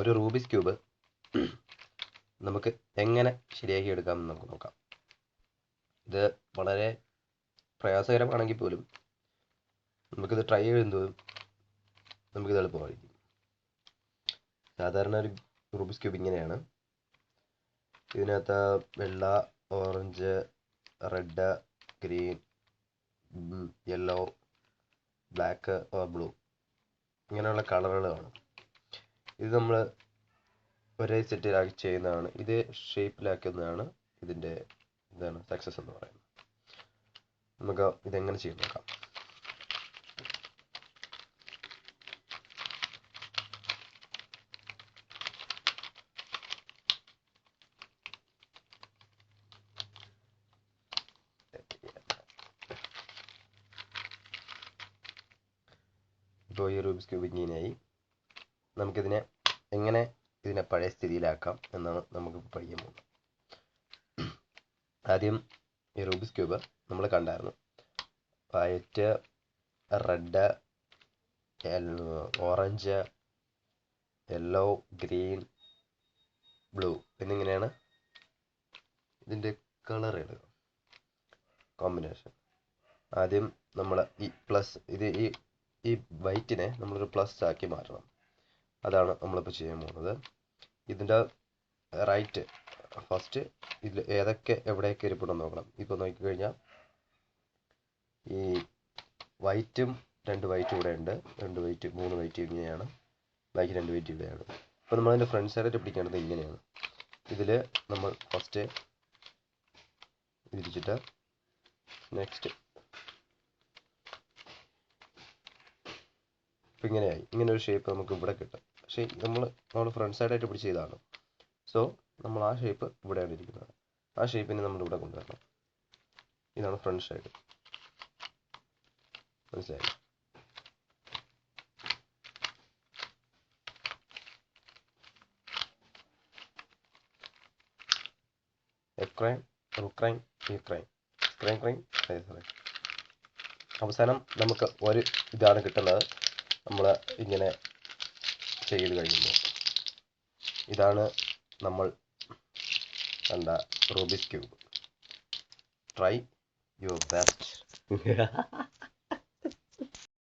ഒരു Rubik's cube നമുക്ക് എങ്ങനെ ശരിയാക്കി എടുക്കാമെന്ന് നമുക്ക് നോക്കാം. ഇത് വളരെ പ്രയാസകരമാണെങ്കിൽ പോലും നമുക്കിത് ട്രൈ ചെയ്യുന്നതും നമുക്കിത് എളുപ്പമായിരിക്കും. സാധാരണ ഒരു റൂബിക്സ് ക്യൂബ് ഇങ്ങനെയാണ്. ഇതിനകത്ത് വെള്ള, orange, red, green, yellow, black or blue ഇങ്ങനെയുള്ള കളറുകളാണ്. ഇത് നമ്മൾ ഒരേ സെറ്റിലാക്കി ചെയ്യുന്നതാണ്. ഇത് ഷേപ്പിലാക്കുന്നതാണ് ഇതിൻ്റെ സക്സസ് എന്ന് പറയുന്നത്. നമുക്ക് ഇതെങ്ങനെ ചെയ്ത് നോക്കാം. ഇപ്പോൾ ഈ റൂബിക്സ് ക്യൂബ് ഇങ്ങനെയായി. നമുക്കിതിനെ എങ്ങനെ ഇതിനെ പഴയ സ്ഥിതിയിലാക്കാം എന്നാണ് നമുക്ക് പഠിക്കാൻ പോകുന്നത്. ആദ്യം ഈ റൂബിക്സ് ക്യൂബ് നമ്മൾ കണ്ടായിരുന്നു. White, red, orange, yellow, green, blue എന്നിങ്ങനെയാണ് ഇതിൻ്റെ കളറുകൾ കോമ്പിനേഷൻ. ആദ്യം നമ്മൾ ഈ പ്ലസ് ഈ വൈറ്റിനെ നമ്മളൊരു പ്ലസ് ആക്കി മാറ്റണം. അതാണ് നമ്മളിപ്പോൾ ചെയ്യാൻ പോകുന്നത്. ഇതിൻ്റെ റൈറ്റ് ഫസ്റ്റ് ഇതിൽ എവിടെയൊക്കെ ഇരിപ്പുണ്ടെന്ന് നോക്കണം. ഇപ്പോൾ നോക്കിക്കഴിഞ്ഞാൽ ഈ വൈറ്റും 2 വൈറ്റ് ഇവിടെ ഉണ്ട്, 2 വൈറ്റ് 3 വൈറ്റ് ഇങ്ങനെയാണ്, ബാക്കി 2 വൈറ്റ് ഇവിടെയാണ്. അപ്പോൾ നമ്മളതിൻ്റെ ഫ്രണ്ട് സൈഡായിട്ട് പിടിക്കേണ്ടത് ഇങ്ങനെയാണ്. ഇതിൽ നമ്മൾ ഫസ്റ്റ് തിരിച്ചിട്ട് നെക്സ്റ്റ് ഇപ്പം ഇങ്ങനെയായി. ഇങ്ങനെ ഒരു ഷേപ്പ് നമുക്ക് ഇവിടെ കിട്ടും. പക്ഷേ നമ്മൾ ഫ്രണ്ട് സൈഡായിട്ട് പിടിച്ച് ചെയ്തതാണ്. സോ നമ്മൾ ആ ഷേപ്പ് ഇവിടെയാണ് ഇരിക്കുന്നത്. ആ ഷേപ്പിനെ നമ്മൾ ഇവിടെ കൊണ്ടുവരണം. ഇതാണ് ഫ്രണ്ട് സൈഡ്. മനസ്സിലായി? അവസാനം നമുക്ക് ഒരു ഇതാണ് കിട്ടുന്നത്. നമ്മൾ ഇങ്ങനെ ചെയ്ത് കഴിയുമ്പോൾ ഇതാണ് നമ്മൾ കണ്ട Rubik's cube. Try your best.